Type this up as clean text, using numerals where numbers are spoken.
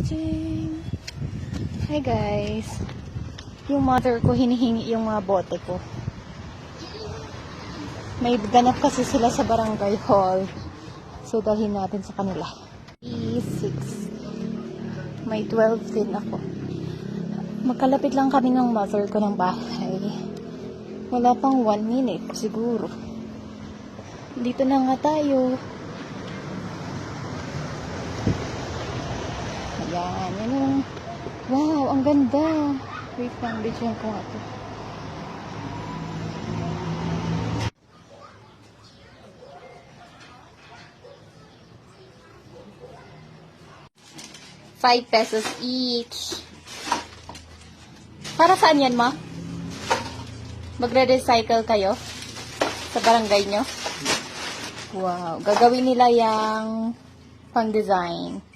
Ching! Hi guys! Yung mother ko hinihingi yung mga bote ko. May ganap kasi sila sa barangay hall. So dalhin natin sa kanila. E6. May 12 din ako. Magkalapit lang kami ng mother ko ng bahay. Wala pang 1 minute siguro. Dito na nga tayo. Ayan, yan yung... Wow, ang ganda. Wait lang, bidyan ko nga ito. ₱5 each. Para saan yan, ma? Magre-recycle kayo? Sa barangay nyo? Wow, gagawin nila yung pang-design.